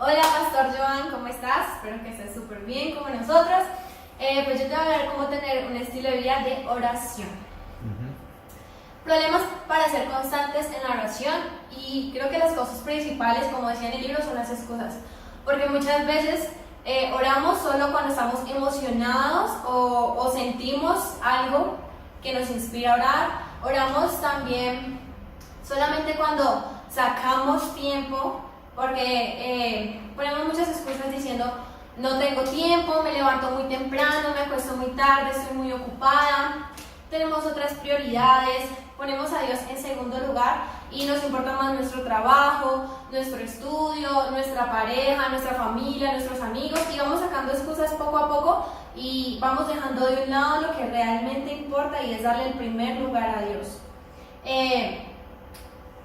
Hola, Pastor Joan, ¿cómo estás? Espero que estés súper bien como nosotros. Pues yo te voy a hablar cómo tener un estilo de vida de oración. Problemas para ser constantes en la oración, y creo que las cosas principales, como decía en el libro, son las excusas. Porque muchas veces oramos solo cuando estamos emocionados o sentimos algo que nos inspira a orar. Oramos también solamente cuando sacamos tiempo, porque ponemos muchas excusas diciendo: no tengo tiempo, me levanto muy temprano, me acuesto muy tarde, estoy muy ocupada, tenemos otras prioridades, ponemos a Dios en segundo lugar y nos importa más nuestro trabajo, nuestro estudio, nuestra pareja, nuestra familia, nuestros amigos, y vamos sacando excusas poco a poco y vamos dejando de un lado lo que realmente importa, y es darle el primer lugar a Dios.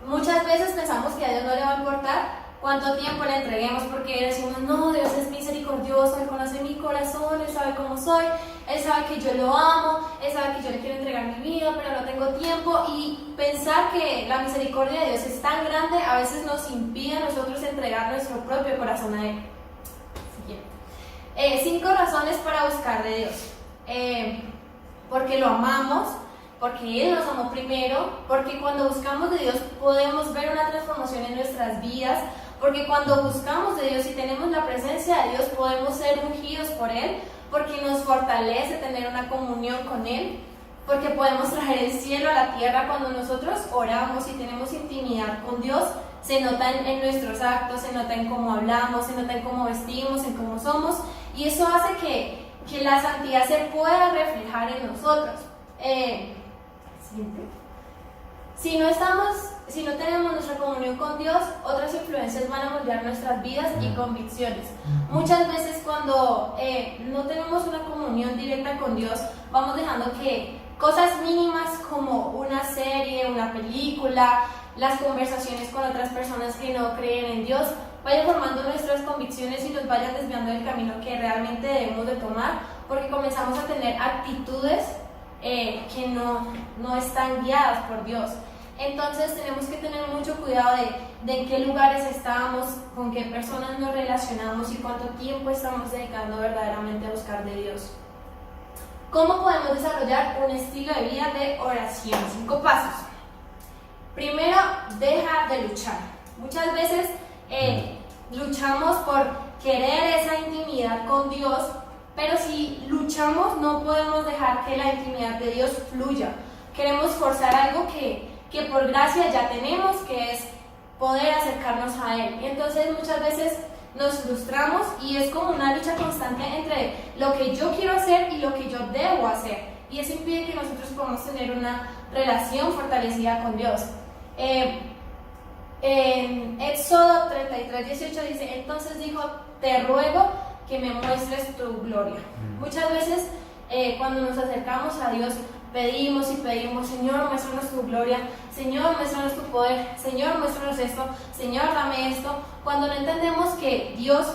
Muchas veces pensamos que a Dios no le va a importar cuánto tiempo le entreguemos, porque decimos: no, Dios es misericordioso, Él conoce mi corazón, Él sabe cómo soy, Él sabe que yo lo amo, Él sabe que yo le quiero entregar mi vida, pero no tengo tiempo. Y pensar que la misericordia de Dios es tan grande a veces nos impide a nosotros entregar nuestro propio corazón a Él. Siguiente. 5 razones para buscar de Dios. Porque lo amamos, porque Él nos amó primero, porque cuando buscamos de Dios podemos ver una transformación en nuestras vidas, porque cuando buscamos de Dios y tenemos la presencia de Dios podemos ser ungidos por Él, porque nos fortalece tener una comunión con Él, porque podemos traer el cielo a la tierra cuando nosotros oramos y tenemos intimidad con Dios. Se nota en nuestros actos, se nota en cómo hablamos, se nota en cómo vestimos, en cómo somos, y eso hace que la santidad se pueda reflejar en nosotros. Si no tenemos nuestra comunión con Dios, otras influencias van a moldear nuestras vidas y convicciones. Muchas veces cuando no tenemos una comunión directa con Dios, vamos dejando que cosas mínimas como una serie, una película, las conversaciones con otras personas que no creen en Dios, vayan formando nuestras convicciones y nos vayan desviando del camino que realmente debemos de tomar, porque comenzamos a tener actitudes que no están guiadas por Dios. Entonces tenemos que tener mucho cuidado de en qué lugares estamos, con qué personas nos relacionamos y cuánto tiempo estamos dedicando verdaderamente a buscar de Dios. ¿Cómo podemos desarrollar un estilo de vida de oración? 5 pasos. Primero, deja de luchar. Muchas veces luchamos por querer esa intimidad con Dios, pero si luchamos no podemos dejar que la intimidad de Dios fluya. Queremos forzar algo que por gracia ya tenemos, que es poder acercarnos a Él. Y entonces muchas veces nos frustramos y es como una lucha constante entre lo que yo quiero hacer y lo que yo debo hacer. Y eso impide que nosotros podamos tener una relación fortalecida con Dios. En Éxodo 33:18 dice: entonces dijo, te ruego que me muestres tu gloria. Muchas veces cuando nos acercamos a Dios pedimos y pedimos: Señor, muéstranos tu gloria, Señor, muéstranos tu poder, Señor, muéstranos esto, Señor, dame esto. Cuando no entendemos que Dios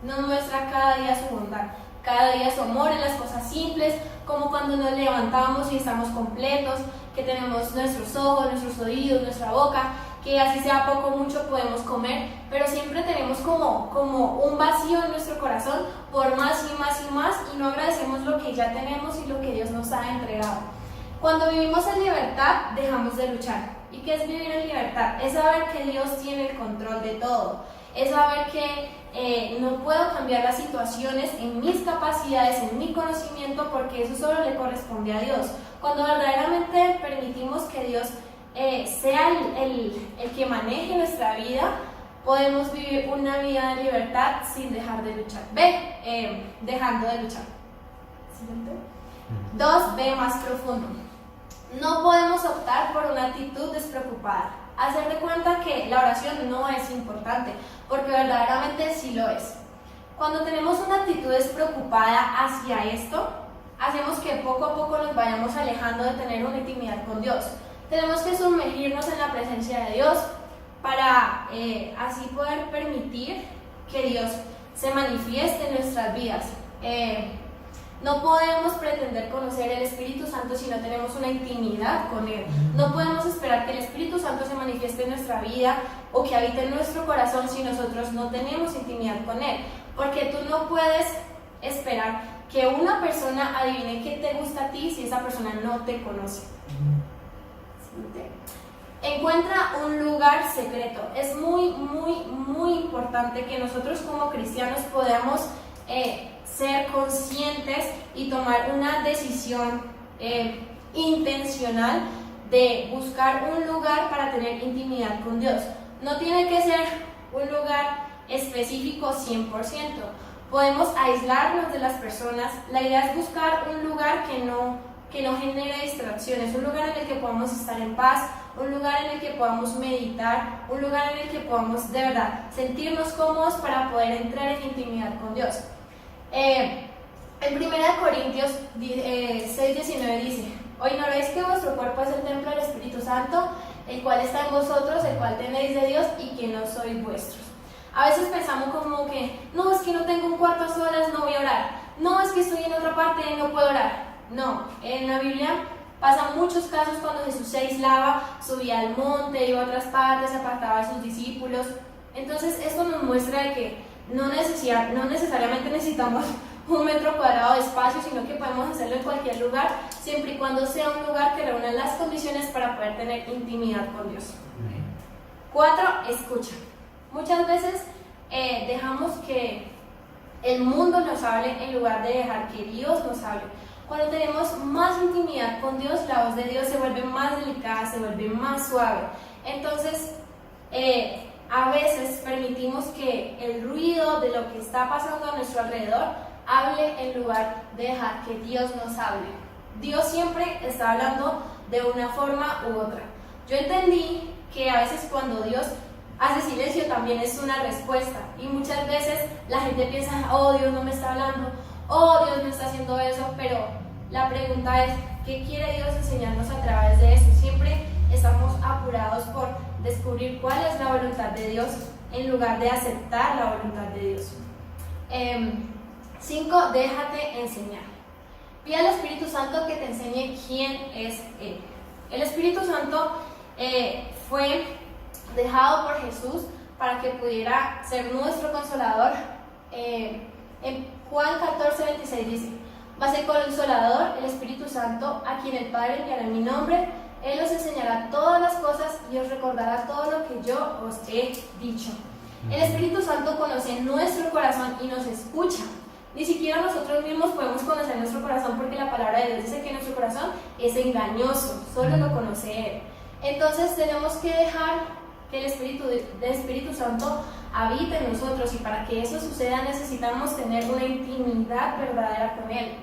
nos muestra cada día su bondad, cada día su amor en las cosas simples, como cuando nos levantamos y estamos completos, que tenemos nuestros ojos, nuestros oídos, nuestra boca, que así sea poco o mucho podemos comer, pero siempre tenemos como un vacío en nuestro corazón por más y más y más, y no agradecemos lo que ya tenemos y lo que Dios nos ha entregado. Cuando vivimos en libertad, dejamos de luchar. ¿Y qué es vivir en libertad? Es saber que Dios tiene el control de todo, es saber que no puedo cambiar las situaciones en mis capacidades, en mi conocimiento, porque eso solo le corresponde a Dios. Cuando verdaderamente permitimos que Dios sea el que maneje nuestra vida, podemos vivir una vida de libertad sin dejar de luchar. Dejando de luchar. 2, ve más profundo. No podemos optar por una actitud despreocupada. Hacer de cuenta que la oración no es importante, porque verdaderamente sí lo es. Cuando tenemos una actitud despreocupada hacia esto, hacemos que poco a poco nos vayamos alejando de tener una intimidad con Dios. Tenemos que sumergirnos en la presencia de Dios para así poder permitir que Dios se manifieste en nuestras vidas. No podemos pretender conocer el Espíritu Santo si no tenemos una intimidad con Él. No podemos esperar que el Espíritu Santo se manifieste en nuestra vida o que habite en nuestro corazón si nosotros no tenemos intimidad con Él. Porque tú no puedes esperar que una persona adivine qué te gusta a ti si esa persona no te conoce. Encuentra un lugar secreto. Es muy importante que nosotros como cristianos podamos ser conscientes y tomar una decisión intencional de buscar un lugar para tener intimidad con Dios. No tiene que ser un lugar específico 100%. Podemos aislarnos de las personas. La idea es buscar un lugar que no genere distracciones, un lugar en el que podamos estar en paz, un lugar en el que podamos meditar, un lugar en el que podamos de verdad sentirnos cómodos para poder entrar en intimidad con Dios. En 1 Corintios 6:19 dice: ¿O ignoráis que vuestro cuerpo es el templo del Espíritu Santo, el cual está en vosotros, el cual tenéis de Dios y que no sois vuestros? A veces pensamos como que, no, es que no tengo un cuarto a solas, no voy a orar. No, es que estoy en otra parte y no puedo orar. No, en la Biblia pasan muchos casos cuando Jesús se aislaba, subía al monte, iba a otras partes, se apartaba de sus discípulos. Entonces esto nos muestra de que no necesariamente necesitamos 1 metro cuadrado de espacio, sino que podemos hacerlo en cualquier lugar, siempre y cuando sea un lugar que reúna las condiciones para poder tener intimidad con Dios. 4. Escucha. Muchas veces dejamos que el mundo nos hable en lugar de dejar que Dios nos hable. Cuando tenemos más intimidad con Dios, la voz de Dios se vuelve más delicada, se vuelve más suave. Entonces, a veces permitimos que el ruido de lo que está pasando a nuestro alrededor hable en lugar de dejar que Dios nos hable. Dios siempre está hablando de una forma u otra. Yo entendí que a veces cuando Dios hace silencio también es una respuesta, y muchas veces la gente piensa, oh, Dios no me está hablando, oh, Dios me está haciendo eso, pero la pregunta es, ¿qué quiere Dios enseñarnos a través de eso? Siempre estamos apurados por descubrir cuál es la voluntad de Dios en lugar de aceptar la voluntad de Dios. 5. Déjate enseñar. Pide al Espíritu Santo que te enseñe quién es Él. El Espíritu Santo fue dejado por Jesús para que pudiera ser nuestro consolador. En Juan 14:26 dice: Mas el Consolador, el Espíritu Santo, a quien el Padre enviará en mi nombre, Él os enseñará todas las cosas y os recordará todo lo que yo os he dicho. El Espíritu Santo conoce nuestro corazón y nos escucha. Ni siquiera nosotros mismos podemos conocer nuestro corazón, porque la palabra de Dios dice que nuestro corazón es engañoso, solo lo conoce Él. Entonces tenemos que dejar que el Espíritu Santo habite en nosotros, y para que eso suceda necesitamos tener una intimidad verdadera con Él.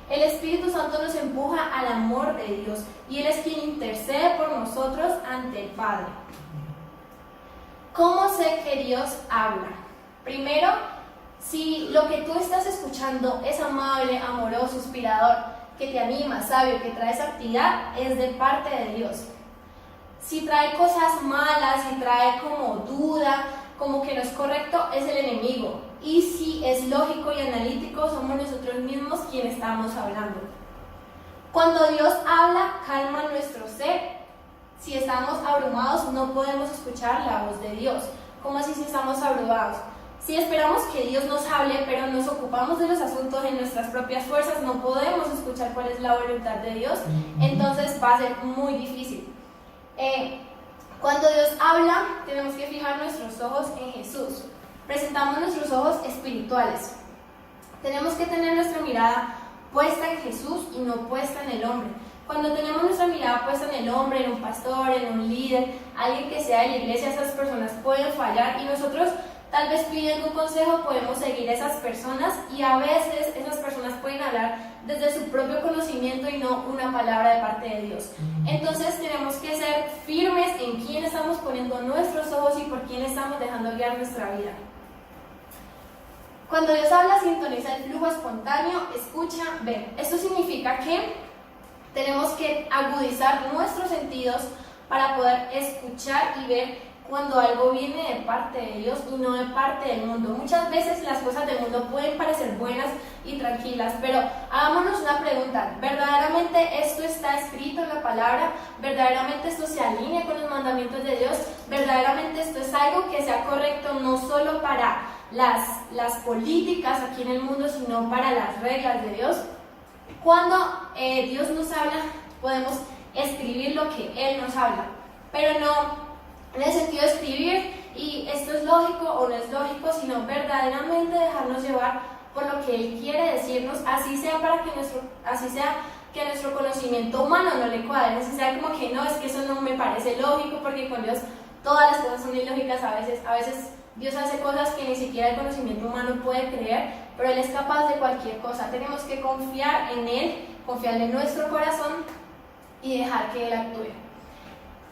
El Espíritu Santo nos empuja al amor de Dios, y Él es quien intercede por nosotros ante el Padre. ¿Cómo sé que Dios habla? Primero, si lo que tú estás escuchando es amable, amoroso, inspirador, que te anima, sabio, que trae esa actividad, es de parte de Dios. Si trae cosas malas, si trae como duda, como que no es correcto, es el enemigo. Y si es lógico y analítico, somos nosotros mismos quienes estamos hablando. Cuando Dios habla, calma nuestro ser. Si estamos abrumados, no podemos escuchar la voz de Dios. ¿Cómo así si estamos abrumados? Si esperamos que Dios nos hable, pero nos ocupamos de los asuntos en nuestras propias fuerzas, no podemos escuchar cuál es la voluntad de Dios, entonces va a ser muy difícil. Cuando Dios habla, tenemos que fijar nuestros ojos en Jesús. Presentamos nuestros ojos espirituales. Tenemos que tener nuestra mirada puesta en Jesús y no puesta en el hombre. Cuando tenemos nuestra mirada puesta en el hombre, en un pastor, en un líder, alguien que sea de la iglesia, esas personas pueden fallar, y nosotros, tal vez pidiendo un consejo, podemos seguir a esas personas, y a veces esas personas pueden hablar desde su propio conocimiento y no una palabra de parte de Dios. Entonces tenemos que ser firmes en quién estamos poniendo nuestros ojos y por quién estamos dejando guiar nuestra vida. Cuando Dios habla, sintoniza el flujo espontáneo, escucha, ve. Esto significa que tenemos que agudizar nuestros sentidos para poder escuchar y ver cuando algo viene de parte de Dios y no de parte del mundo. Muchas veces las cosas del mundo pueden parecer buenas y tranquilas, pero hagámonos una pregunta: ¿verdaderamente esto está escrito en la palabra? ¿Verdaderamente esto se alinea con los mandamientos de Dios? ¿Verdaderamente esto es algo que sea correcto no solo para las políticas aquí en el mundo, sino para las reglas de Dios? Cuando Dios nos habla, podemos escribir lo que Él nos habla, pero no en el sentido de escribir y esto es lógico o no es lógico, sino verdaderamente dejarnos llevar por lo que Él quiere decirnos, así sea que nuestro conocimiento humano no le cuadre, así sea como que no, es que eso no me parece lógico, porque con Dios todas las cosas son ilógicas. A veces Dios hace cosas que ni siquiera el conocimiento humano puede creer, pero Él es capaz de cualquier cosa. Tenemos que confiar en Él, confiarle en nuestro corazón y dejar que Él actúe.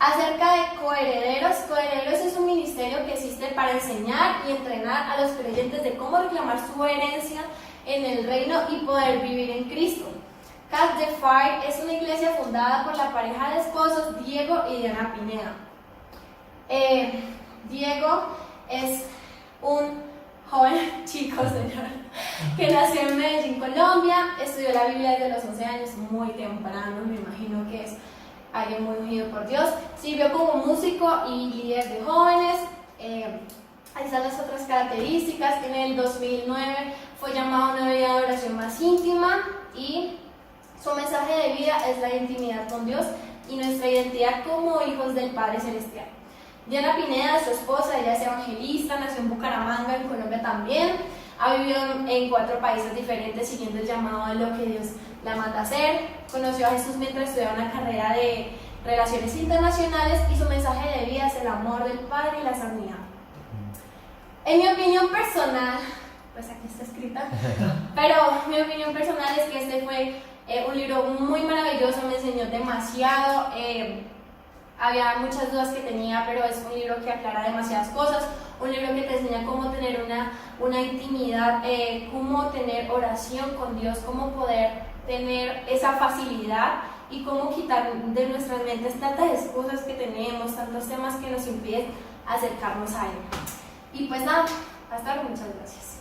Acerca de coherederos, coherederos es un ministerio que existe para enseñar y entrenar a los creyentes de cómo reclamar su herencia en el reino y poder vivir en Cristo. Cast the Fire es una iglesia fundada por la pareja de esposos Diego y Diana Pineda. Diego es un joven chico, señor, que nació en Medellín, Colombia, estudió la Biblia desde los 11 años, muy temprano, me imagino que es alguien muy ungido por Dios. Sirvió como músico y líder de jóvenes. Ahí están las otras características. En el 2009 fue llamado a una vida de oración más íntima y su mensaje de vida es la intimidad con Dios y nuestra identidad como hijos del Padre Celestial. Diana Pineda, su esposa, ella es evangelista, nació en Bucaramanga, en Colombia también. Ha vivido en 4 países diferentes siguiendo el llamado de lo que Dios la manda a hacer. Conoció a Jesús mientras estudiaba una carrera de Relaciones Internacionales y su mensaje de vida es el amor del Padre y la santidad. En mi opinión personal, pues aquí está escrita, pero mi opinión personal es que este fue un libro muy maravilloso, me enseñó demasiado. Había muchas dudas que tenía, pero es un libro que aclara demasiadas cosas, un libro que te enseña cómo tener una intimidad, cómo tener oración con Dios, cómo poder tener esa facilidad y cómo quitar de nuestras mentes tantas cosas que tenemos, tantos temas que nos impiden acercarnos a Él. Y pues nada, hasta luego, muchas gracias.